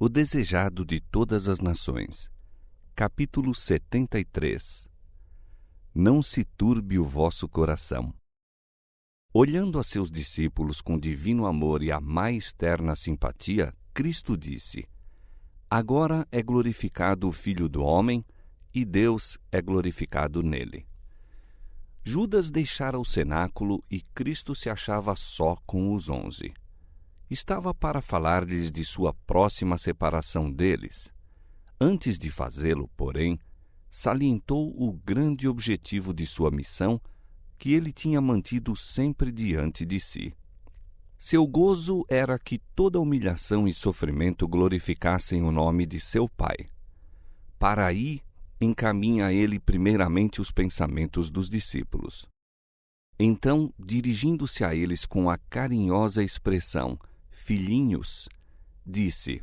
O desejado de todas as nações. Capítulo 73. Não se turbe o vosso coração. Olhando a seus discípulos com divino amor e a mais terna simpatia, Cristo disse: Agora é glorificado o Filho do Homem, e Deus é glorificado nele. Judas deixara o cenáculo e Cristo se achava só com os 11. Estava para falar-lhes de sua próxima separação deles. Antes de fazê-lo, porém, salientou o grande objetivo de sua missão, que ele tinha mantido sempre diante de si. Seu gozo era que toda humilhação e sofrimento glorificassem o nome de seu Pai. Para aí encaminha ele primeiramente os pensamentos dos discípulos. Então, dirigindo-se a eles com a carinhosa expressão filhinhos, disse: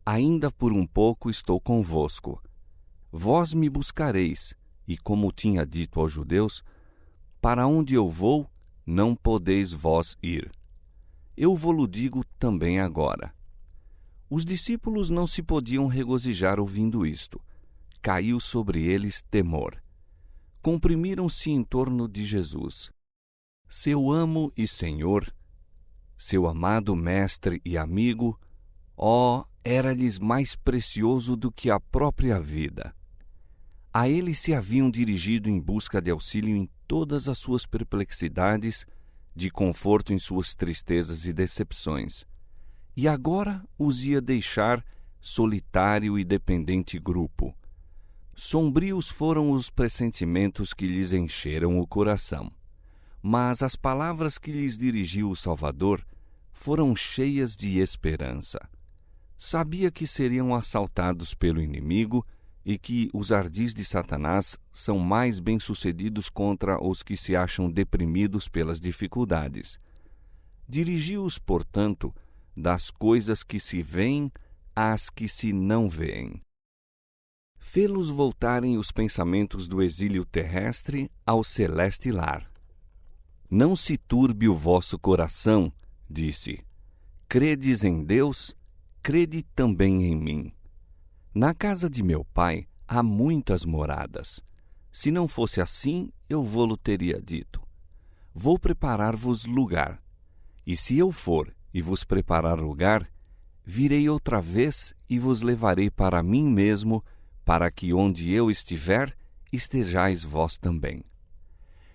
Ainda por um pouco estou convosco. Vós me buscareis, e como tinha dito aos judeus, para onde eu vou, não podeis vós ir. Eu vô-lo digo também agora. Os discípulos não se podiam regozijar ouvindo isto. Caiu sobre eles temor. Comprimiram-se em torno de Jesus. Seu amo e Senhor, seu amado mestre e amigo, era-lhes mais precioso do que a própria vida. A ele se haviam dirigido em busca de auxílio em todas as suas perplexidades, de conforto em suas tristezas e decepções. E agora os ia deixar solitário e dependente grupo. Sombrios foram os pressentimentos que lhes encheram o coração. Mas as palavras que lhes dirigiu o Salvador foram cheias de esperança. Sabia que seriam assaltados pelo inimigo e que os ardis de Satanás são mais bem-sucedidos contra os que se acham deprimidos pelas dificuldades. Dirigiu-os, portanto, das coisas que se veem às que se não veem. Fê-los voltarem os pensamentos do exílio terrestre ao celeste lar. Não se turbe o vosso coração, disse. Credes em Deus, crede também em mim. Na casa de meu pai há muitas moradas. Se não fosse assim, eu vô-lo teria dito. Vou preparar-vos lugar. E se eu for e vos preparar lugar, virei outra vez e vos levarei para mim mesmo, para que onde eu estiver, estejais vós também.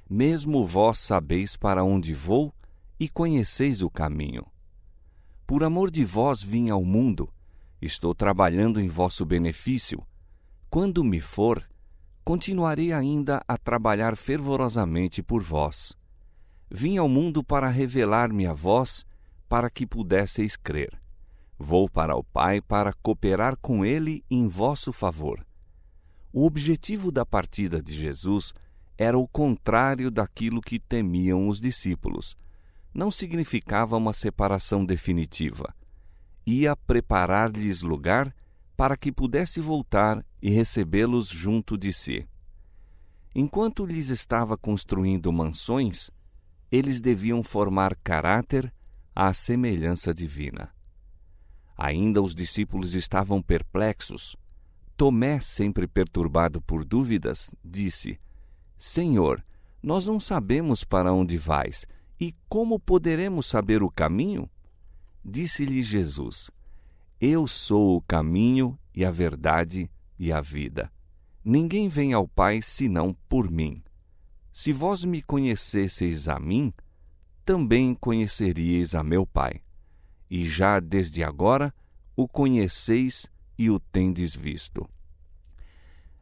Mesmo vós sabeis para onde vou e conheceis o caminho. Por amor de vós vim ao mundo, estou trabalhando em vosso benefício. Quando me for, continuarei ainda a trabalhar fervorosamente por vós. Vim ao mundo para revelar-me a vós, para que pudesseis crer. Vou para o Pai para cooperar com Ele em vosso favor. O objetivo da partida de Jesus era o contrário daquilo que temiam os discípulos. Não significava uma separação definitiva. Ia preparar-lhes lugar para que pudesse voltar e recebê-los junto de si. Enquanto lhes estava construindo mansões, eles deviam formar caráter à semelhança divina. Ainda os discípulos estavam perplexos. Tomé, sempre perturbado por dúvidas, disse: Senhor, nós não sabemos para onde vais, e como poderemos saber o caminho? Disse-lhe Jesus: Eu sou o caminho e a verdade e a vida. Ninguém vem ao Pai senão por mim. Se vós me conhecesseis a mim, também conheceríeis a meu Pai. E já desde agora o conheceis e o tendes visto.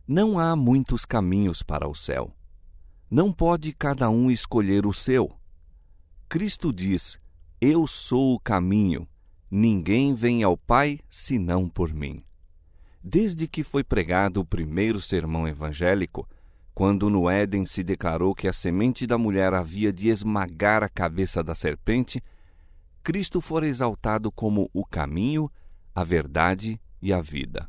Não há muitos caminhos para o céu. Não pode cada um escolher o seu. Cristo diz: Eu sou o caminho. Ninguém vem ao Pai senão por mim. Desde que foi pregado o primeiro sermão evangélico, quando no Éden se declarou que a semente da mulher havia de esmagar a cabeça da serpente, Cristo fora exaltado como o caminho, a verdade e a vida.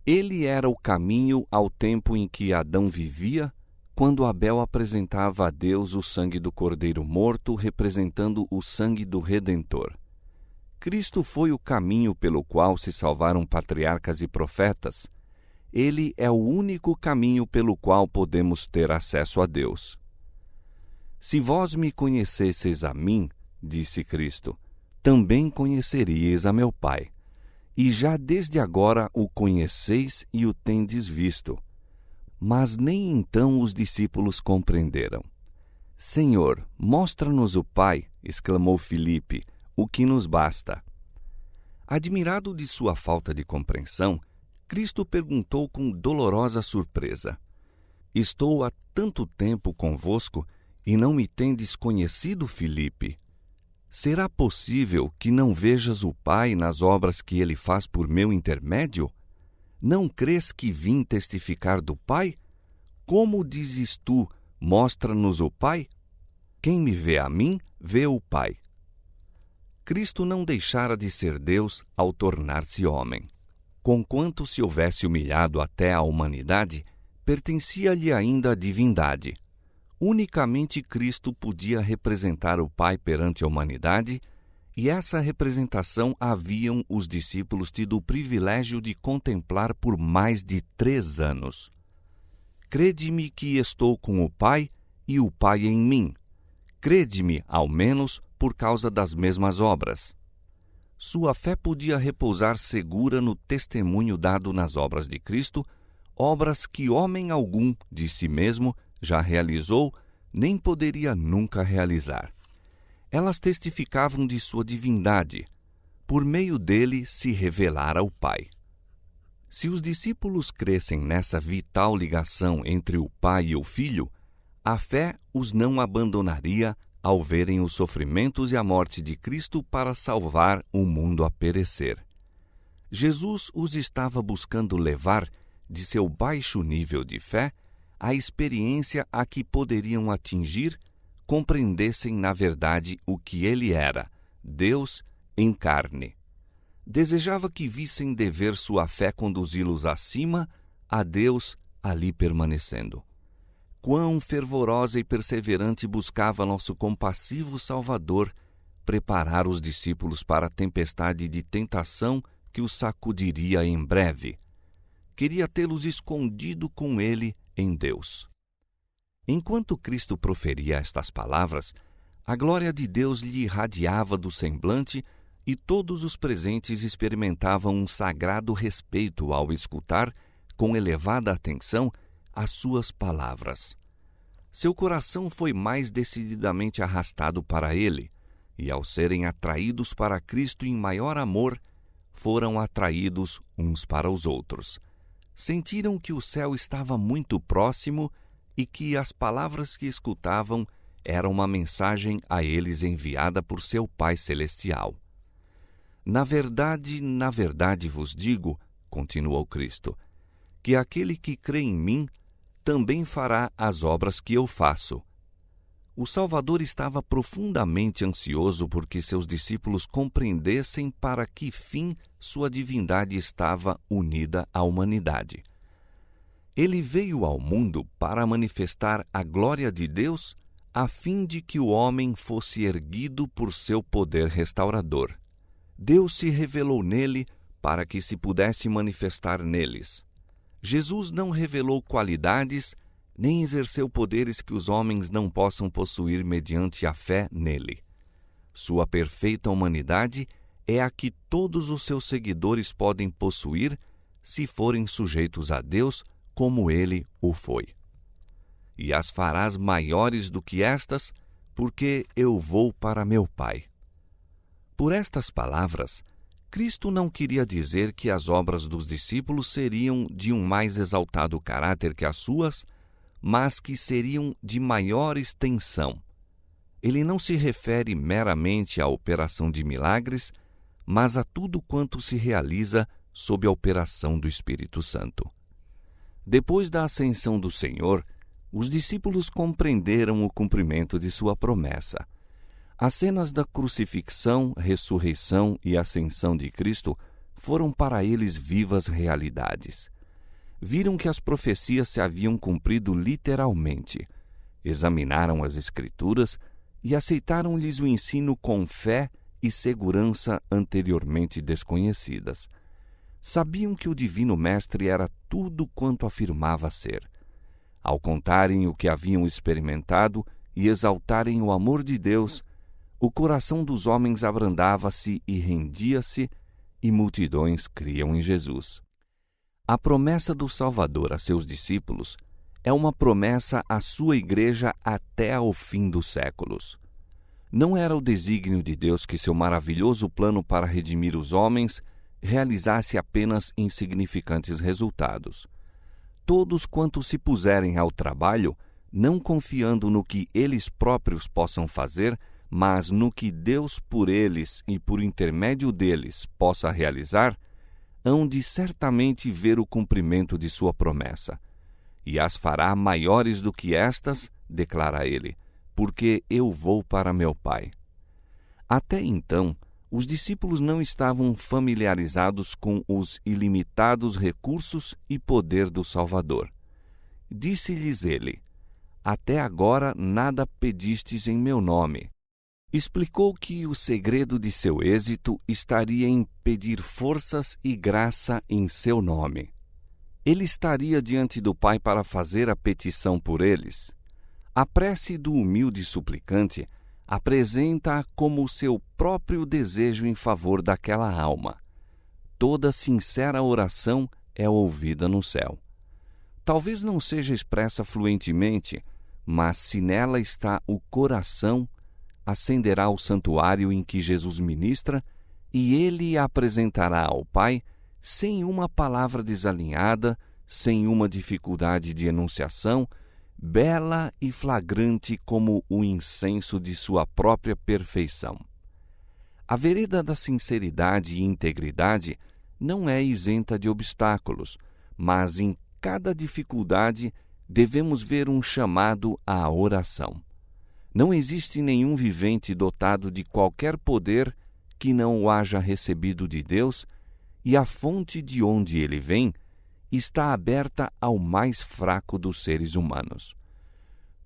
Ele era o caminho ao tempo em que Adão vivia, quando Abel apresentava a Deus o sangue do cordeiro morto, representando o sangue do Redentor. Cristo foi o caminho pelo qual se salvaram patriarcas e profetas. Ele é o único caminho pelo qual podemos ter acesso a Deus. Se vós me conhecesseis a mim, disse Cristo, também conheceríeis a meu Pai. E já desde agora o conheceis e o tendes visto. Mas nem então os discípulos compreenderam. Senhor, mostra-nos o Pai, exclamou Filipe, o que nos basta. Admirado de sua falta de compreensão, Cristo perguntou com dolorosa surpresa: Estou há tanto tempo convosco e não me tendes conhecido, Filipe? Será possível que não vejas o Pai nas obras que ele faz por meu intermédio? Não crês que vim testificar do Pai? Como dizes tu, mostra-nos o Pai? Quem me vê a mim, vê o Pai. Cristo não deixara de ser Deus ao tornar-se homem. Conquanto se houvesse humilhado até a humanidade, pertencia-lhe ainda a divindade. Unicamente Cristo podia representar o Pai perante a humanidade, e essa representação haviam os discípulos tido o privilégio de contemplar por mais de 3 anos. Crede-me que estou com o Pai e o Pai em mim. Crede-me, ao menos, por causa das mesmas obras. Sua fé podia repousar segura no testemunho dado nas obras de Cristo, obras que homem algum, de si mesmo, já realizou, nem poderia nunca realizar. Elas testificavam de sua divindade. Por meio dele se revelara o Pai. Se os discípulos crescem nessa vital ligação entre o Pai e o Filho, a fé os não abandonaria ao verem os sofrimentos e a morte de Cristo para salvar o mundo a perecer. Jesus os estava buscando levar, de seu baixo nível de fé, à experiência a que poderiam atingir, compreendessem na verdade o que ele era, Deus em carne. Desejava que vissem dever sua fé conduzi-los acima, a Deus ali permanecendo. Quão fervorosa e perseverante buscava nosso compassivo Salvador preparar os discípulos para a tempestade de tentação que os sacudiria em breve. Queria tê-los escondido com ele em Deus. Enquanto Cristo proferia estas palavras, a glória de Deus lhe irradiava do semblante e todos os presentes experimentavam um sagrado respeito ao escutar, com elevada atenção, as suas palavras. Seu coração foi mais decididamente arrastado para ele, e ao serem atraídos para Cristo em maior amor, foram atraídos uns para os outros. Sentiram que o céu estava muito próximo e que as palavras que escutavam eram uma mensagem a eles enviada por seu Pai Celestial. Na verdade vos digo, continuou Cristo, que aquele que crê em mim também fará as obras que eu faço. O Salvador estava profundamente ansioso porque seus discípulos compreendessem para que fim sua divindade estava unida à humanidade. Ele veio ao mundo para manifestar a glória de Deus, a fim de que o homem fosse erguido por seu poder restaurador. Deus se revelou nele para que se pudesse manifestar neles. Jesus não revelou qualidades, nem exerceu poderes que os homens não possam possuir mediante a fé nele. Sua perfeita humanidade é a que todos os seus seguidores podem possuir se forem sujeitos a Deus como ele o foi. E as farás maiores do que estas, porque eu vou para meu Pai. Por estas palavras, Cristo não queria dizer que as obras dos discípulos seriam de um mais exaltado caráter que as suas, mas que seriam de maior extensão. Ele não se refere meramente à operação de milagres, mas a tudo quanto se realiza sob a operação do Espírito Santo. Depois da ascensão do Senhor, os discípulos compreenderam o cumprimento de sua promessa. As cenas da crucifixão, ressurreição e ascensão de Cristo foram para eles vivas realidades. Viram que as profecias se haviam cumprido literalmente, examinaram as Escrituras e aceitaram-lhes o ensino com fé e segurança anteriormente desconhecidas. Sabiam que o Divino Mestre era tudo quanto afirmava ser. Ao contarem o que haviam experimentado e exaltarem o amor de Deus, o coração dos homens abrandava-se e rendia-se, e multidões criam em Jesus. A promessa do Salvador a seus discípulos é uma promessa à sua igreja até ao fim dos séculos. Não era o desígnio de Deus que seu maravilhoso plano para redimir os homens realizasse apenas insignificantes resultados. Todos quantos se puserem ao trabalho, não confiando no que eles próprios possam fazer, mas no que Deus por eles e por intermédio deles possa realizar, hão de certamente ver o cumprimento de sua promessa. E as fará maiores do que estas, declara ele, porque eu vou para meu Pai. Até então, os discípulos não estavam familiarizados com os ilimitados recursos e poder do Salvador. Disse-lhes ele: até agora nada pedistes em meu nome. Explicou que o segredo de seu êxito estaria em pedir forças e graça em seu nome. Ele estaria diante do Pai para fazer a petição por eles. A prece do humilde suplicante apresenta-a como o seu próprio desejo em favor daquela alma. Toda sincera oração é ouvida no céu. Talvez não seja expressa fluentemente, mas se nela está o coração, ascenderá ao santuário em que Jesus ministra e ele a apresentará ao Pai sem uma palavra desalinhada, sem uma dificuldade de enunciação, bela e flagrante como o incenso de sua própria perfeição. A vereda da sinceridade e integridade não é isenta de obstáculos, mas em cada dificuldade devemos ver um chamado à oração. Não existe nenhum vivente dotado de qualquer poder que não o haja recebido de Deus, e a fonte de onde ele vem está aberta ao mais fraco dos seres humanos.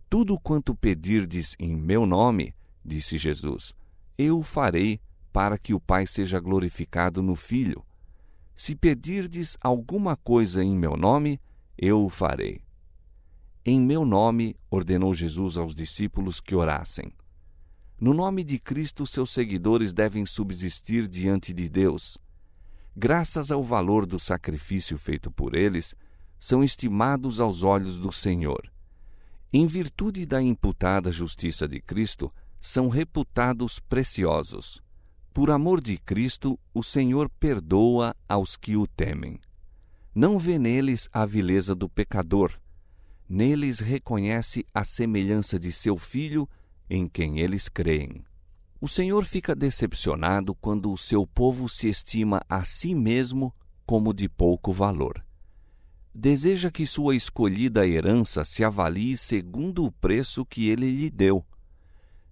Tudo quanto pedirdes em meu nome, disse Jesus, eu farei para que o Pai seja glorificado no Filho. Se pedirdes alguma coisa em meu nome, eu o farei. Em meu nome, ordenou Jesus aos discípulos que orassem. No nome de Cristo, seus seguidores devem subsistir diante de Deus. Graças ao valor do sacrifício feito por eles, são estimados aos olhos do Senhor. Em virtude da imputada justiça de Cristo, são reputados preciosos. Por amor de Cristo, o Senhor perdoa aos que o temem. Não vê neles a vileza do pecador. Neles reconhece a semelhança de seu Filho, em quem eles creem. O Senhor fica decepcionado quando o seu povo se estima a si mesmo como de pouco valor. Deseja que sua escolhida herança se avalie segundo o preço que ele lhe deu.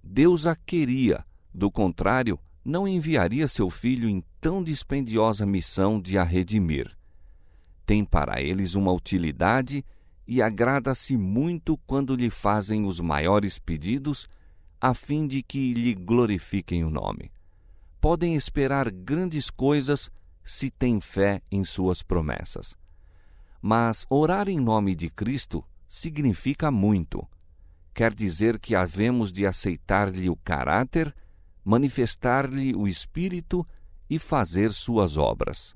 Deus a queria, do contrário, não enviaria seu Filho em tão dispendiosa missão de a redimir. Tem para eles uma utilidade e agrada-se muito quando lhe fazem os maiores pedidos, a fim de que lhe glorifiquem o nome. Podem esperar grandes coisas se têm fé em suas promessas. Mas orar em nome de Cristo significa muito. Quer dizer que havemos de aceitar-lhe o caráter, manifestar-lhe o Espírito e fazer suas obras.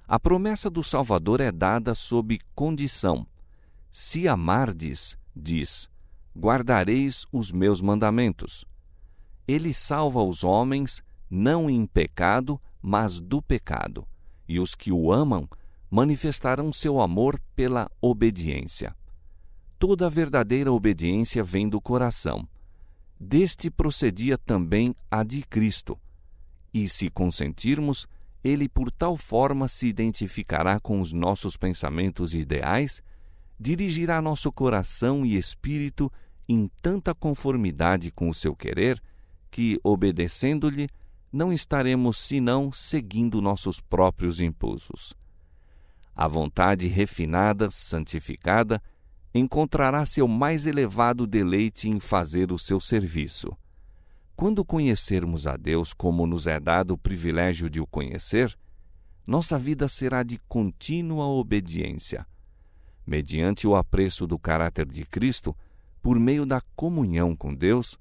A promessa do Salvador é dada sob condição. Se amardes, diz, guardareis os meus mandamentos. Ele salva os homens, não em pecado, mas do pecado, e os que o amam manifestarão seu amor pela obediência. Toda a verdadeira obediência vem do coração. Deste procedia também a de Cristo. E se consentirmos, ele por tal forma se identificará com os nossos pensamentos e ideais, dirigirá nosso coração e espírito em tanta conformidade com o seu querer, que, obedecendo-lhe, não estaremos senão seguindo nossos próprios impulsos. A vontade refinada, santificada, encontrará seu mais elevado deleite em fazer o seu serviço. Quando conhecermos a Deus como nos é dado o privilégio de o conhecer, nossa vida será de contínua obediência. Mediante o apreço do caráter de Cristo, por meio da comunhão com Deus,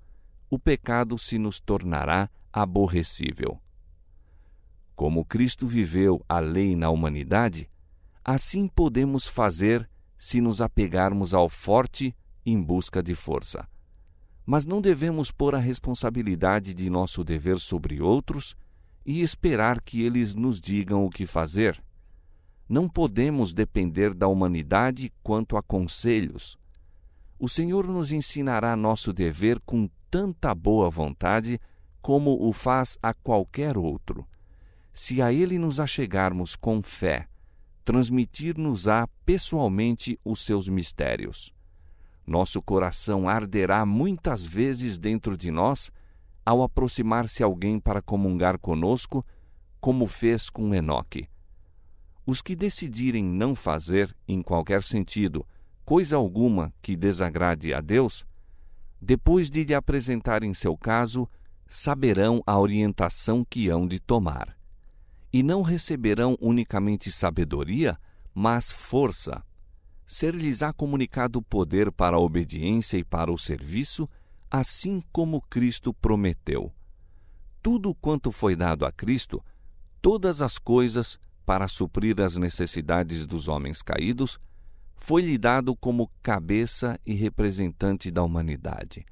o pecado se nos tornará aborrecível. Como Cristo viveu a lei na humanidade, assim podemos fazer se nos apegarmos ao forte em busca de força. Mas não devemos pôr a responsabilidade de nosso dever sobre outros e esperar que eles nos digam o que fazer. Não podemos depender da humanidade quanto a conselhos. O Senhor nos ensinará nosso dever com tanta boa vontade como o faz a qualquer outro. Se a Ele nos achegarmos com fé, transmitir-nos-á pessoalmente os seus mistérios. Nosso coração arderá muitas vezes dentro de nós ao aproximar-se alguém para comungar conosco, como fez com Enoque. Os que decidirem não fazer, em qualquer sentido, coisa alguma que desagrade a Deus, depois de lhe apresentarem seu caso, saberão a orientação que hão de tomar. E não receberão unicamente sabedoria, mas força. Ser-lhes-á comunicado poder para a obediência e para o serviço, assim como Cristo prometeu. Tudo quanto foi dado a Cristo, todas as coisas, para suprir as necessidades dos homens caídos, foi-lhe dado como cabeça e representante da humanidade.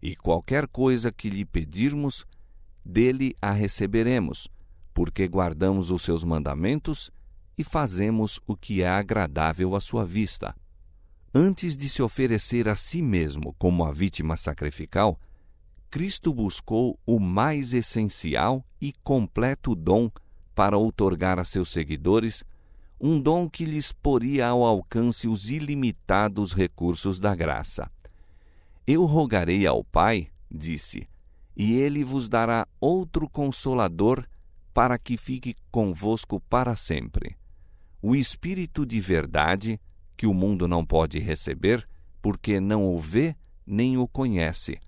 E qualquer coisa que lhe pedirmos, dele a receberemos, porque guardamos os seus mandamentos e fazemos o que é agradável à sua vista. Antes de se oferecer a si mesmo como a vítima sacrificial, Cristo buscou o mais essencial e completo dom para outorgar a seus seguidores, um dom que lhes poria ao alcance os ilimitados recursos da graça. Eu rogarei ao Pai, disse, e Ele vos dará outro Consolador para que fique convosco para sempre. O Espírito de verdade, que o mundo não pode receber, porque não o vê nem o conhece.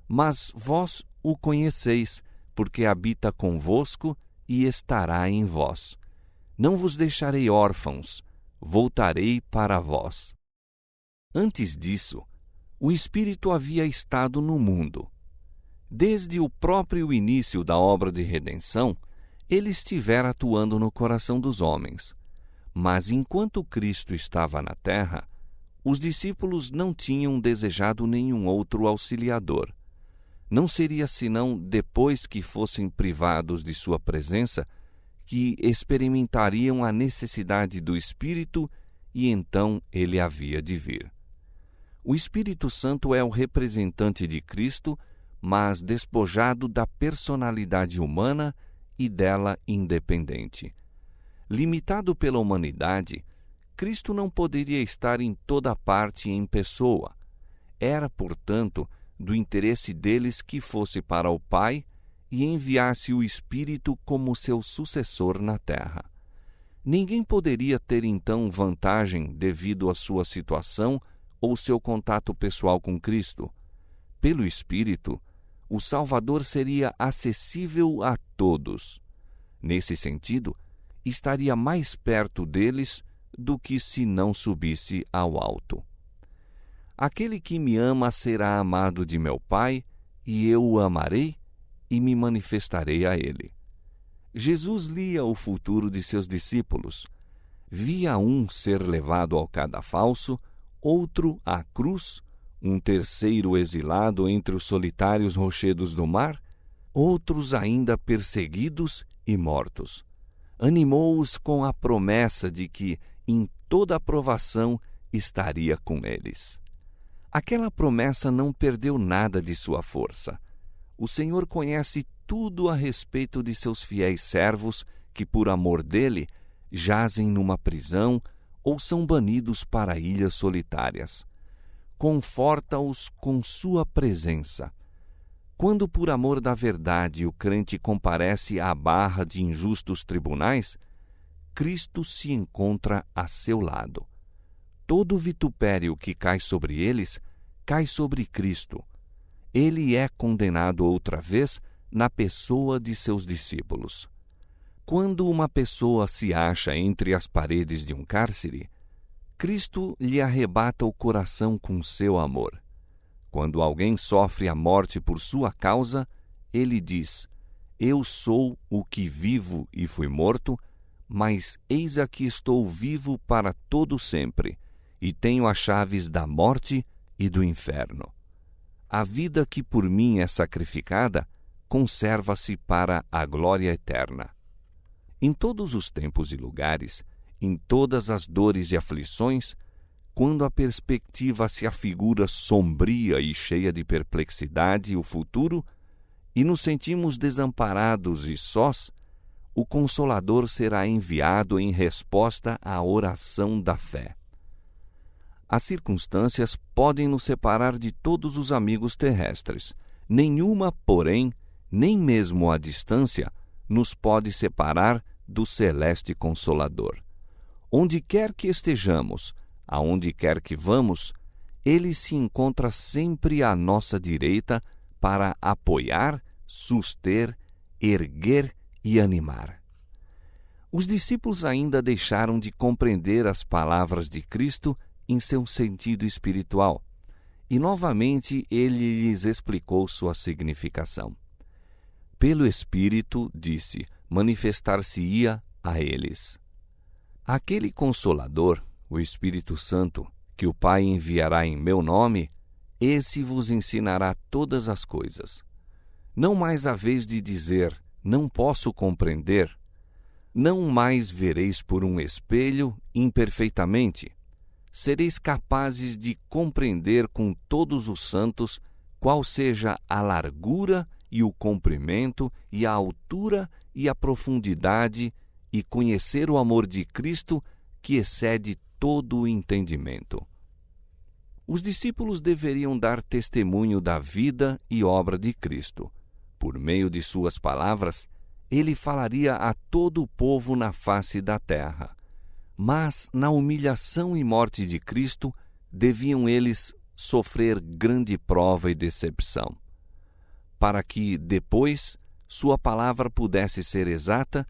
Mas vós o conheceis, porque habita convosco e estará em vós. Não vos deixarei órfãos, voltarei para vós. Antes disso, o Espírito havia estado no mundo. Desde o próprio início da obra de redenção, ele estivera atuando no coração dos homens. Mas enquanto Cristo estava na terra, os discípulos não tinham desejado nenhum outro auxiliador. Não seria senão depois que fossem privados de sua presença que experimentariam a necessidade do Espírito e então ele havia de vir. O Espírito Santo é o representante de Cristo, mas despojado da personalidade humana e dela independente. Limitado pela humanidade, Cristo não poderia estar em toda parte em pessoa. Era, portanto, do interesse deles que fosse para o Pai e enviasse o Espírito como seu sucessor na terra. Ninguém poderia ter então vantagem devido à sua situação ou seu contato pessoal com Cristo. Pelo Espírito, o Salvador seria acessível a todos. Nesse sentido, estaria mais perto deles do que se não subisse ao alto. Aquele que me ama será amado de meu Pai, e eu o amarei e me manifestarei a ele. Jesus lia o futuro de seus discípulos. Via um ser levado ao cadafalso, outro à cruz, um terceiro exilado entre os solitários rochedos do mar, outros ainda perseguidos e mortos. Animou-os com a promessa de que, em toda provação, estaria com eles. Aquela promessa não perdeu nada de sua força. O Senhor conhece tudo a respeito de seus fiéis servos que, por amor dele, jazem numa prisão ou são banidos para ilhas solitárias. Conforta-os com sua presença. Quando, por amor da verdade, o crente comparece à barra de injustos tribunais, Cristo se encontra a seu lado. Todo vitupério que cai sobre eles, cai sobre Cristo. ele é condenado outra vez na pessoa de seus discípulos. Quando uma pessoa se acha entre as paredes de um cárcere, Cristo lhe arrebata o coração com seu amor. Quando alguém sofre a morte por sua causa, ele diz: Eu sou o que vivo e fui morto, mas eis aqui estou vivo para todo sempre, e tenho as chaves da morte e do inferno. A vida que por mim é sacrificada conserva-se para a glória eterna. Em todos os tempos e lugares, em todas as dores e aflições, quando a perspectiva se afigura sombria e cheia de perplexidade o futuro, e nos sentimos desamparados e sós, o Consolador será enviado em resposta à oração da fé. As circunstâncias podem nos separar de todos os amigos terrestres. Nenhuma, porém, nem mesmo a distância, nos pode separar do celeste Consolador. Onde quer que estejamos, aonde quer que vamos, ele se encontra sempre à nossa direita para apoiar, suster, erguer e animar. Os discípulos ainda deixaram de compreender as palavras de Cristo em seu sentido espiritual, e novamente ele lhes explicou sua significação. Pelo Espírito, disse, manifestar-se-ia a eles. Aquele Consolador, o Espírito Santo, que o Pai enviará em meu nome, esse vos ensinará todas as coisas. Não mais haveis de dizer, não posso compreender. Não mais vereis por um espelho imperfeitamente. Sereis capazes de compreender com todos os santos qual seja a largura e o comprimento e a altura e a profundidade, e conhecer o amor de Cristo que excede todo o entendimento. Os discípulos deveriam dar testemunho da vida e obra de Cristo. Por meio de suas palavras, ele falaria a todo o povo na face da terra. Mas, na humilhação e morte de Cristo, deviam eles sofrer grande prova e decepção. Para que, depois, sua palavra pudesse ser exata,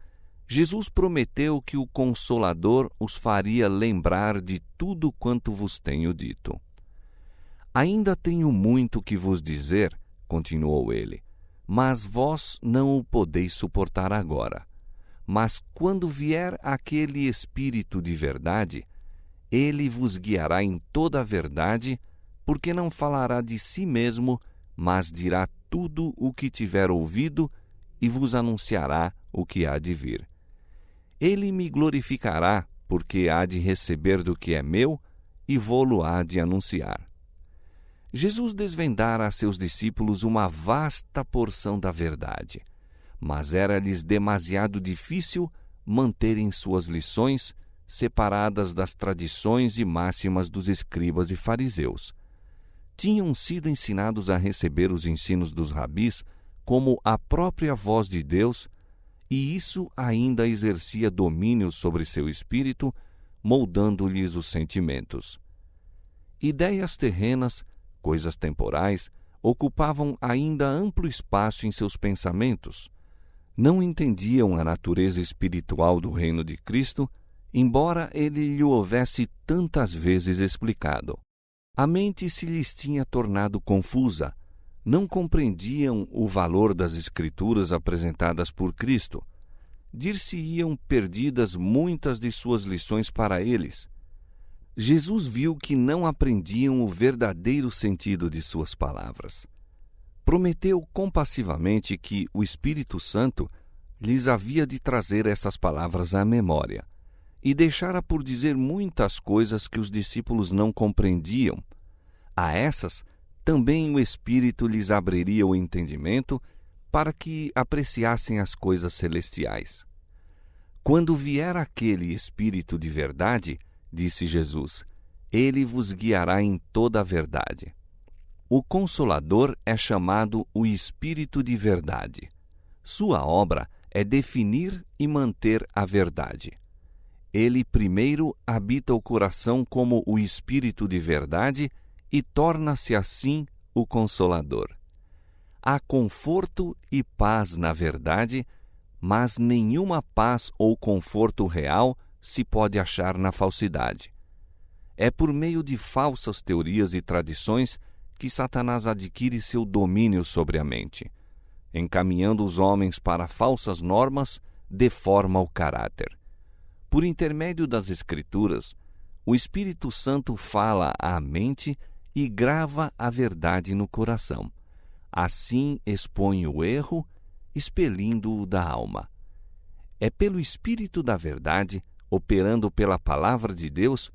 Jesus prometeu que o Consolador os faria lembrar de tudo quanto vos tenho dito. Ainda tenho muito que vos dizer, continuou ele, mas vós não o podeis suportar agora. Mas quando vier aquele Espírito de verdade, ele vos guiará em toda a verdade, porque não falará de si mesmo, mas dirá tudo o que tiver ouvido e vos anunciará o que há de vir. Ele me glorificará, porque há de receber do que é meu e vô-lo há de anunciar. Jesus desvendara a seus discípulos uma vasta porção da verdade, mas era-lhes demasiado difícil manterem suas lições separadas das tradições e máximas dos escribas e fariseus. Tinham sido ensinados a receber os ensinos dos rabis como a própria voz de Deus, e isso ainda exercia domínio sobre seu espírito, moldando-lhes os sentimentos. Ideias terrenas, coisas temporais, ocupavam ainda amplo espaço em seus pensamentos. Não entendiam a natureza espiritual do reino de Cristo, embora ele lhe houvesse tantas vezes explicado. A mente se lhes tinha tornado confusa, não compreendiam o valor das Escrituras apresentadas por Cristo. Dir-se-iam perdidas muitas de suas lições para eles. Jesus viu que não aprendiam o verdadeiro sentido de suas palavras. Prometeu compassivamente que o Espírito Santo lhes havia de trazer essas palavras à memória, e deixara por dizer muitas coisas que os discípulos não compreendiam. A essas, também o Espírito lhes abriria o entendimento para que apreciassem as coisas celestiais. Quando vier aquele Espírito de verdade, disse Jesus, ele vos guiará em toda a verdade. O Consolador é chamado o Espírito de verdade. Sua obra é definir e manter a verdade. Ele primeiro habita o coração como o Espírito de verdade e torna-se assim o Consolador. há conforto e paz na verdade, mas nenhuma paz ou conforto real se pode achar na falsidade. É por meio de falsas teorias e tradições que Satanás adquire seu domínio sobre a mente. Encaminhando os homens para falsas normas, deforma o caráter. Por intermédio das Escrituras, o Espírito Santo fala à mente e grava a verdade no coração. Assim expõe o erro, expelindo-o da alma. É pelo Espírito da verdade, operando pela palavra de Deus,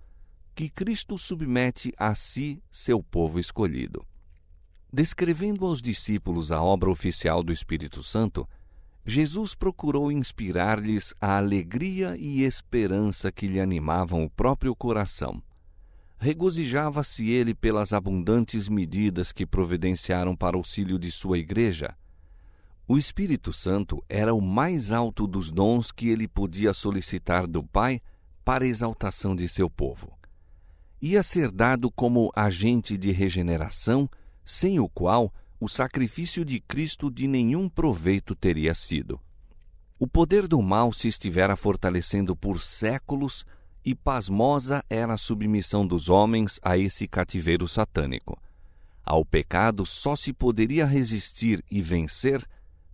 que Cristo submete a si seu povo escolhido. Descrevendo aos discípulos a obra oficial do Espírito Santo, Jesus procurou inspirar-lhes a alegria e esperança que lhe animavam o próprio coração. Regozijava-se ele pelas abundantes medidas que providenciaram para auxílio de sua igreja. O Espírito Santo era o mais alto dos dons que ele podia solicitar do Pai para a exaltação de seu povo. Ia ser dado como agente de regeneração, sem o qual o sacrifício de Cristo de nenhum proveito teria sido. O poder do mal se estivera fortalecendo por séculos e pasmosa era a submissão dos homens a esse cativeiro satânico. Ao pecado só se poderia resistir e vencer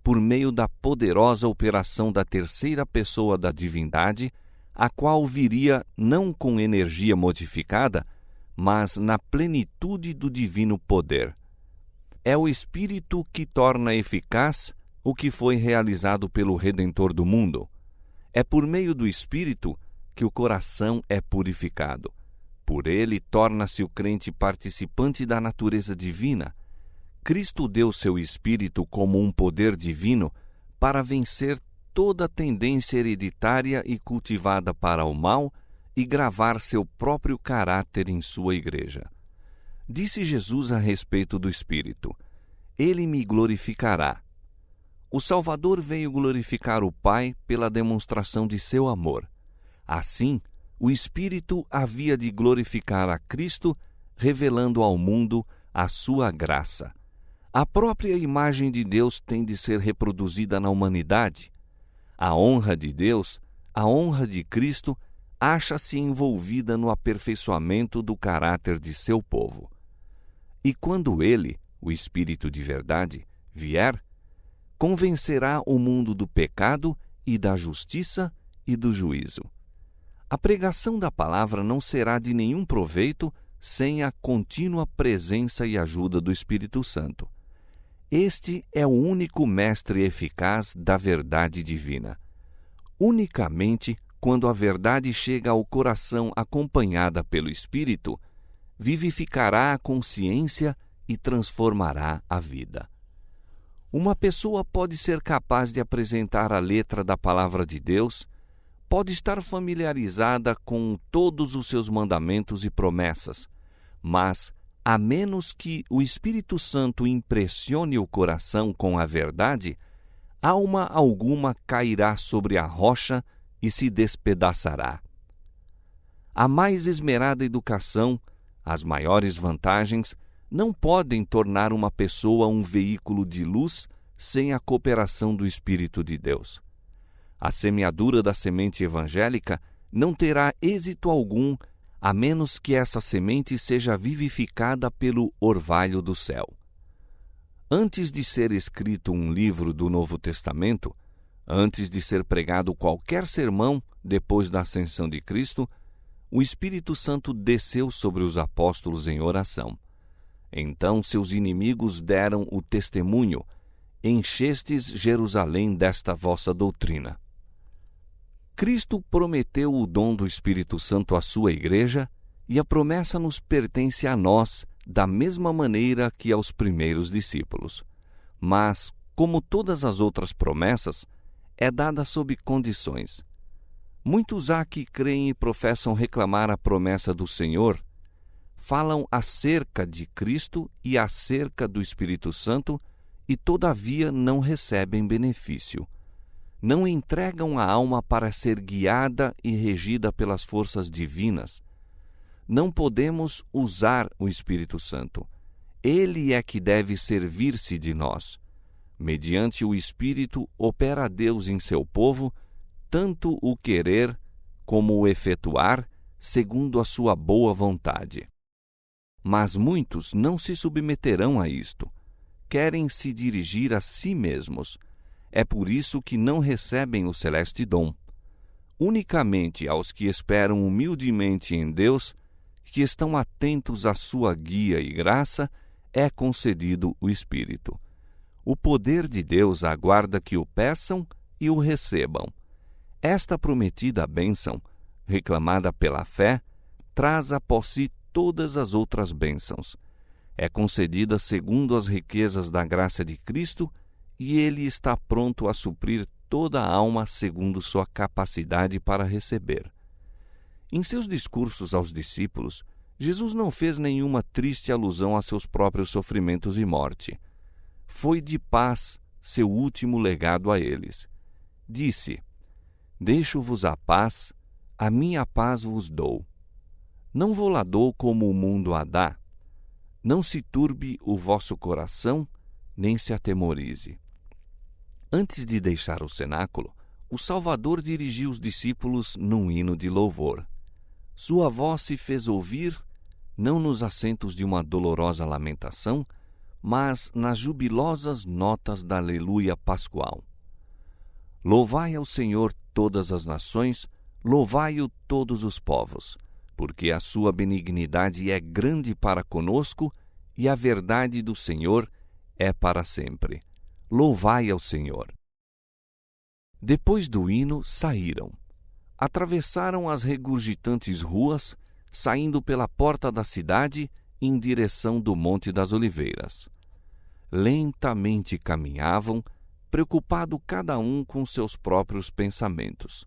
por meio da poderosa operação da terceira pessoa da divindade, a qual viria não com energia modificada, mas na plenitude do divino poder. É o Espírito que torna eficaz o que foi realizado pelo Redentor do mundo. É por meio do Espírito que o coração é purificado. Por ele torna-se o crente participante da natureza divina. Cristo deu seu Espírito como um poder divino para vencer toda tendência hereditária e cultivada para o mal e gravar seu próprio caráter em sua igreja. Disse Jesus a respeito do Espírito: Ele me glorificará. O Salvador veio glorificar o Pai pela demonstração de seu amor. Assim, o Espírito havia de glorificar a Cristo, revelando ao mundo a sua graça. A própria imagem de Deus tem de ser reproduzida na humanidade. A honra de Deus, a honra de Cristo, acha-se envolvida no aperfeiçoamento do caráter de seu povo. E quando ele, o Espírito de verdade, vier, convencerá o mundo do pecado e da justiça e do juízo. A pregação da palavra não será de nenhum proveito sem a contínua presença e ajuda do Espírito Santo. Este é o único mestre eficaz da verdade divina. Unicamente quando a verdade chega ao coração acompanhada pelo Espírito, vivificará a consciência e transformará a vida. Uma pessoa pode ser capaz de apresentar a letra da palavra de Deus, pode estar familiarizada com todos os seus mandamentos e promessas, mas, a menos que o Espírito Santo impressione o coração com a verdade, alma alguma cairá sobre a rocha e se despedaçará. A mais esmerada educação, as maiores vantagens, não podem tornar uma pessoa um veículo de luz sem a cooperação do Espírito de Deus. A semeadura da semente evangélica não terá êxito algum a menos que essa semente seja vivificada pelo orvalho do céu. Antes de ser escrito um livro do Novo Testamento, antes de ser pregado qualquer sermão depois da ascensão de Cristo, o Espírito Santo desceu sobre os apóstolos em oração. Então seus inimigos deram o testemunho: enchestes Jerusalém desta vossa doutrina. Cristo prometeu o dom do Espírito Santo à sua igreja e a promessa nos pertence a nós da mesma maneira que aos primeiros discípulos. Mas, como todas as outras promessas, é dada sob condições. Muitos há que creem e professam reclamar a promessa do Senhor, falam acerca de Cristo e acerca do Espírito Santo e, todavia, não recebem benefício. Não entregam a alma para ser guiada e regida pelas forças divinas. Não podemos usar o Espírito Santo. Ele é que deve servir-se de nós. Mediante o Espírito opera Deus em seu povo, tanto o querer como o efetuar, segundo a sua boa vontade. Mas muitos não se submeterão a isto. Querem se dirigir a si mesmos. É por isso que não recebem o celeste dom. Unicamente aos que esperam humildemente em Deus, que estão atentos à sua guia e graça, é concedido o Espírito. O poder de Deus aguarda que o peçam e o recebam. Esta prometida bênção, reclamada pela fé, traz após si todas as outras bênçãos. É concedida segundo as riquezas da graça de Cristo, e Ele está pronto a suprir toda a alma segundo sua capacidade para receber. Em seus discursos aos discípulos, Jesus não fez nenhuma triste alusão a seus próprios sofrimentos e morte. Foi de paz seu último legado a eles. Disse: Deixo-vos a paz, a minha paz vos dou. Não vou-la dou como o mundo a dá. Não se turbe o vosso coração, nem se atemorize. Antes de deixar o cenáculo, o Salvador dirigiu os discípulos num hino de louvor. Sua voz se fez ouvir, não nos assentos de uma dolorosa lamentação, mas nas jubilosas notas da aleluia pascual. Louvai ao Senhor todas as nações, louvai-o todos os povos, porque a sua benignidade é grande para conosco e a verdade do Senhor é para sempre. Louvai ao Senhor. Depois do hino, saíram. Atravessaram as regurgitantes ruas, saindo pela porta da cidade em direção do Monte das Oliveiras. Lentamente caminhavam, preocupado cada um com seus próprios pensamentos.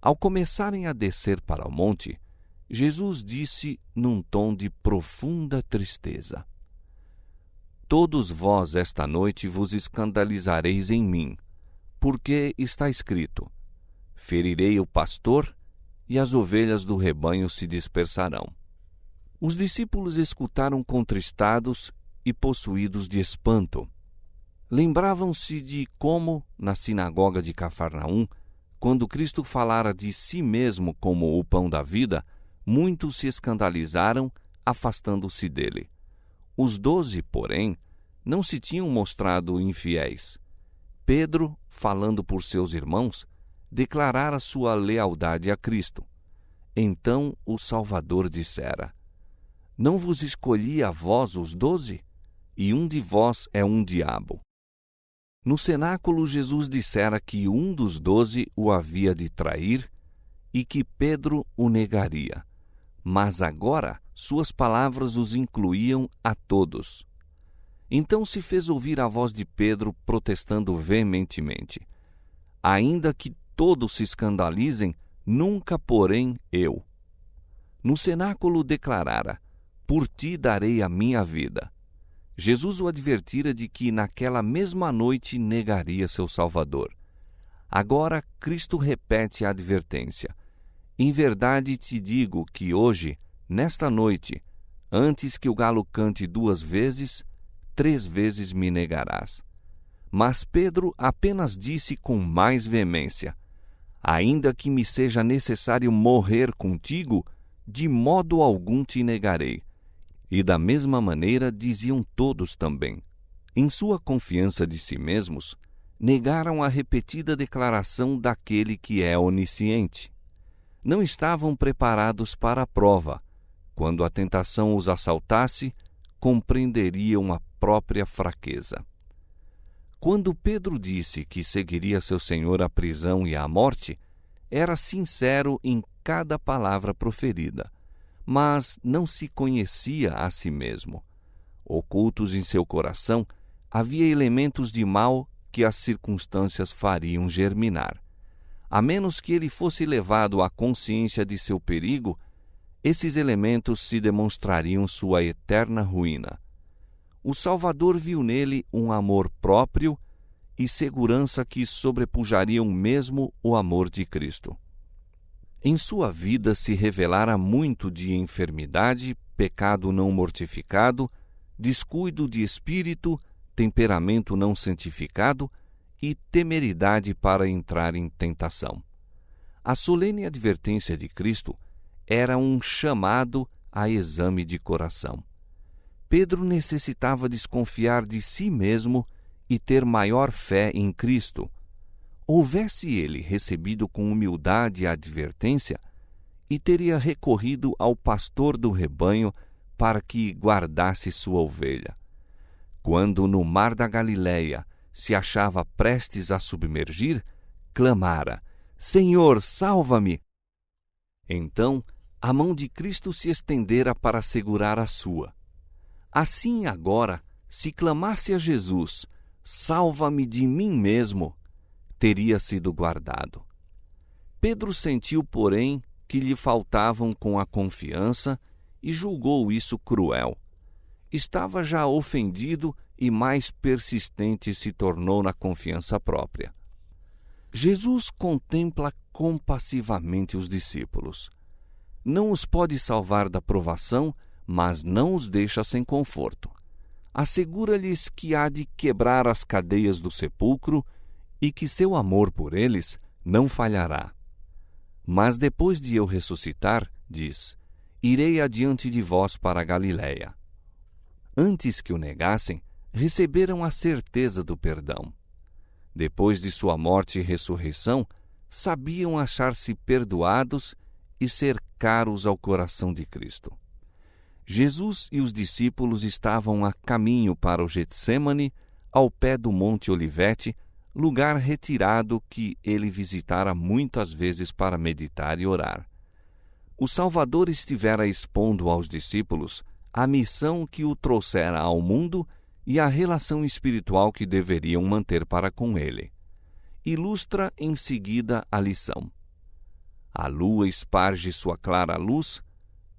Ao começarem a descer para o monte, Jesus disse num tom de profunda tristeza: Todos vós esta noite vos escandalizareis em mim, porque está escrito: ferirei o pastor e as ovelhas do rebanho se dispersarão. Os discípulos escutaram contristados e possuídos de espanto. Lembravam-se de como, na sinagoga de Cafarnaum, quando Cristo falara de si mesmo como o pão da vida, muitos se escandalizaram, afastando-se dele. Os 12, porém, não se tinham mostrado infiéis. Pedro, falando por seus irmãos, declarara sua lealdade a Cristo. Então o Salvador dissera: Não vos escolhi a vós os 12? E um de vós é um diabo. No cenáculo, Jesus dissera que um dos 12 o havia de trair e que Pedro o negaria. Mas agora suas palavras os incluíam a todos. Então se fez ouvir a voz de Pedro protestando veementemente: Ainda que todos se escandalizem, nunca porém eu. No cenáculo declarara: Por ti darei a minha vida. Jesus o advertira de que naquela mesma noite negaria seu Salvador. Agora Cristo repete a advertência: Em verdade te digo que hoje, nesta noite, antes que o galo cante 2 vezes, 3 vezes me negarás. Mas Pedro apenas disse com mais veemência: Ainda que me seja necessário morrer contigo, de modo algum te negarei. E da mesma maneira diziam todos também. Em sua confiança de si mesmos, negaram a repetida declaração daquele que é onisciente. Não estavam preparados para a prova. Quando a tentação os assaltasse, compreenderiam a própria fraqueza. Quando Pedro disse que seguiria seu Senhor à prisão e à morte, era sincero em cada palavra proferida, mas não se conhecia a si mesmo. Ocultos em seu coração, havia elementos de mal que as circunstâncias fariam germinar. A menos que ele fosse levado à consciência de seu perigo, esses elementos se demonstrariam sua eterna ruína. O Salvador viu nele um amor próprio e segurança que sobrepujariam mesmo o amor de Cristo. Em sua vida se revelara muito de enfermidade, pecado não mortificado, descuido de espírito, temperamento não santificado e temeridade para entrar em tentação. A solene advertência de Cristo era um chamado a exame de coração. Pedro necessitava desconfiar de si mesmo e ter maior fé em Cristo. Houvesse ele recebido com humildade a advertência, e teria recorrido ao pastor do rebanho para que guardasse sua ovelha. Quando no mar da Galileia se achava prestes a submergir, clamara: Senhor, salva-me! Então, a mão de Cristo se estendera para segurar a sua. Assim agora, se clamasse a Jesus: salva-me de mim mesmo, teria sido guardado. Pedro sentiu, porém, que lhe faltavam com a confiança e julgou isso cruel. Estava já ofendido e mais persistente se tornou na confiança própria. Jesus contempla compassivamente os discípulos. Não os pode salvar da provação, mas não os deixa sem conforto. Assegura-lhes que há de quebrar as cadeias do sepulcro e que seu amor por eles não falhará. Mas depois de eu ressuscitar, diz, irei adiante de vós para a Galileia. Antes que o negassem, receberam a certeza do perdão. Depois de sua morte e ressurreição, sabiam achar-se perdoados e ser caros ao coração de Cristo. Jesus e os discípulos estavam a caminho para o Getsêmani, ao pé do Monte Olivete, lugar retirado que ele visitara muitas vezes para meditar e orar. O Salvador estivera expondo aos discípulos a missão que o trouxera ao mundo e a relação espiritual que deveriam manter para com ele. Ilustra em seguida a lição. A lua esparge sua clara luz,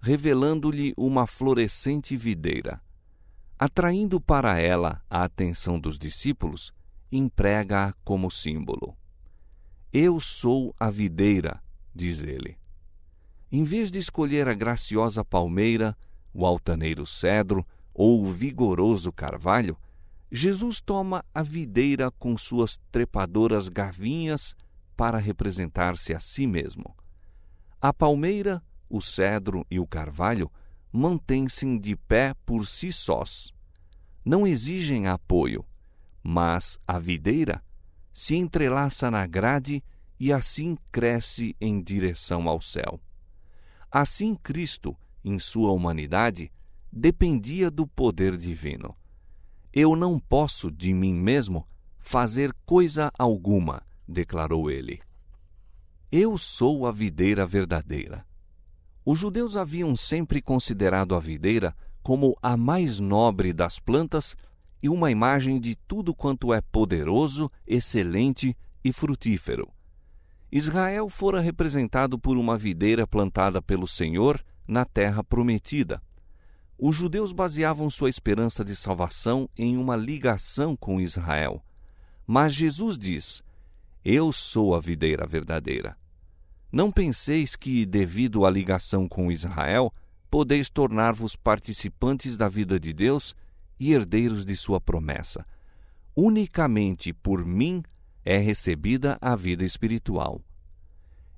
revelando-lhe uma florescente videira. Atraindo para ela a atenção dos discípulos, emprega-a como símbolo. Eu sou a videira, diz ele. Em vez de escolher a graciosa palmeira, o altaneiro cedro ou o vigoroso carvalho, Jesus toma a videira com suas trepadoras gavinhas para representar-se a si mesmo. A palmeira, o cedro e o carvalho mantêm-se de pé por si sós. Não exigem apoio, mas a videira se entrelaça na grade e assim cresce em direção ao céu. Assim Cristo, em sua humanidade, dependia do poder divino. Eu não posso, de mim mesmo, fazer coisa alguma, declarou ele. Eu sou a videira verdadeira. Os judeus haviam sempre considerado a videira como a mais nobre das plantas e uma imagem de tudo quanto é poderoso, excelente e frutífero. Israel fora representado por uma videira plantada pelo Senhor na terra prometida. Os judeus baseavam sua esperança de salvação em uma ligação com Israel. Mas Jesus diz: Eu sou a videira verdadeira. Não penseis que, devido à ligação com Israel, podeis tornar-vos participantes da vida de Deus e herdeiros de sua promessa. Unicamente por mim é recebida a vida espiritual.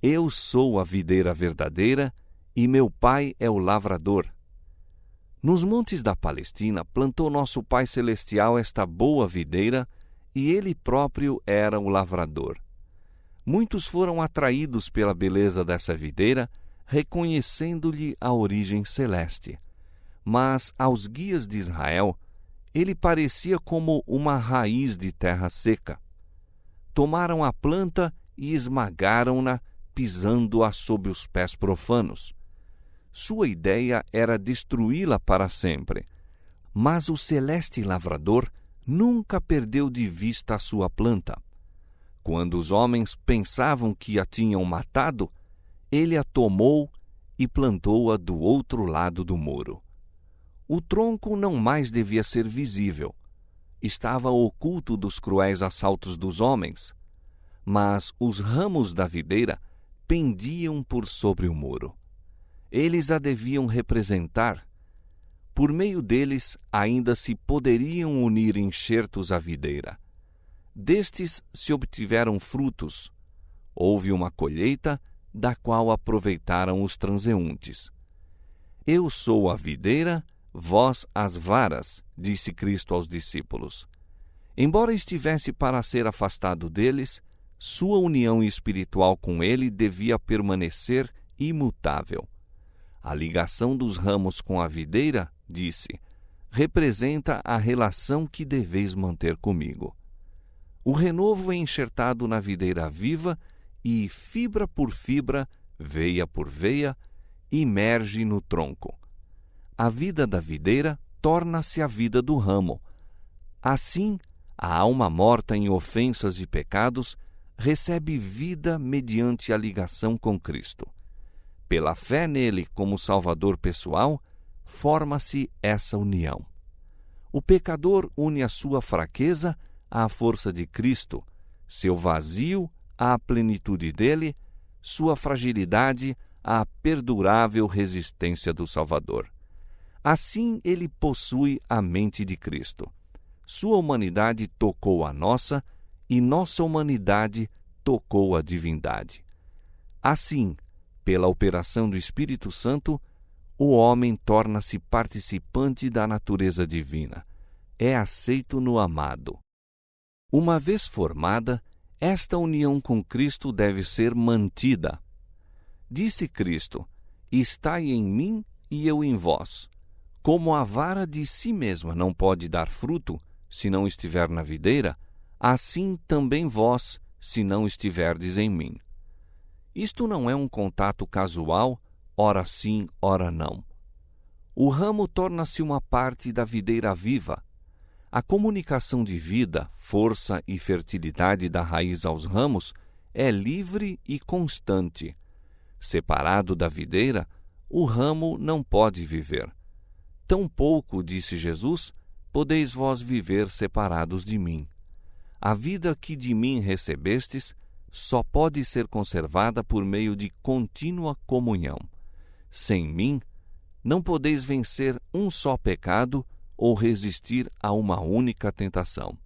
Eu sou a videira verdadeira e meu Pai é o lavrador. Nos montes da Palestina plantou nosso Pai Celestial esta boa videira e ele próprio era o lavrador. Muitos foram atraídos pela beleza dessa videira, reconhecendo-lhe a origem celeste. Mas aos guias de Israel, ele parecia como uma raiz de terra seca. Tomaram a planta e esmagaram-na, pisando-a sob os pés profanos. Sua ideia era destruí-la para sempre. Mas o celeste lavrador nunca perdeu de vista a sua planta. Quando os homens pensavam que a tinham matado, ele a tomou e plantou-a do outro lado do muro. O tronco não mais devia ser visível. Estava oculto dos cruéis assaltos dos homens. Mas os ramos da videira pendiam por sobre o muro. Eles a deviam representar. Por meio deles ainda se poderiam unir enxertos à videira. Destes se obtiveram frutos. Houve uma colheita, da qual aproveitaram os transeuntes. Eu sou a videira, vós as varas, disse Cristo aos discípulos. Embora estivesse para ser afastado deles, sua união espiritual com ele devia permanecer imutável. A ligação dos ramos com a videira, disse, representa a relação que deveis manter comigo. O renovo é enxertado na videira viva e, fibra por fibra, veia por veia, emerge no tronco. A vida da videira torna-se a vida do ramo. Assim, a alma morta em ofensas e pecados recebe vida mediante a ligação com Cristo. Pela fé nele como Salvador pessoal, forma-se essa união. O pecador une a sua fraqueza à força de Cristo, seu vazio à plenitude dele, sua fragilidade à perdurável resistência do Salvador. Assim ele possui a mente de Cristo. Sua humanidade tocou a nossa e nossa humanidade tocou a divindade. Assim, pela operação do Espírito Santo, o homem torna-se participante da natureza divina. É aceito no amado. Uma vez formada, esta união com Cristo deve ser mantida. Disse Cristo: estai em mim e eu em vós. Como a vara de si mesma não pode dar fruto, se não estiver na videira, assim também vós, se não estiverdes em mim. Isto não é um contato casual, ora sim, ora não. O ramo torna-se uma parte da videira viva. A comunicação de vida, força e fertilidade da raiz aos ramos é livre e constante. Separado da videira, o ramo não pode viver. Tampouco, disse Jesus, podeis vós viver separados de mim. A vida que de mim recebestes só pode ser conservada por meio de contínua comunhão. Sem mim, não podeis vencer um só pecado ou resistir a uma única tentação.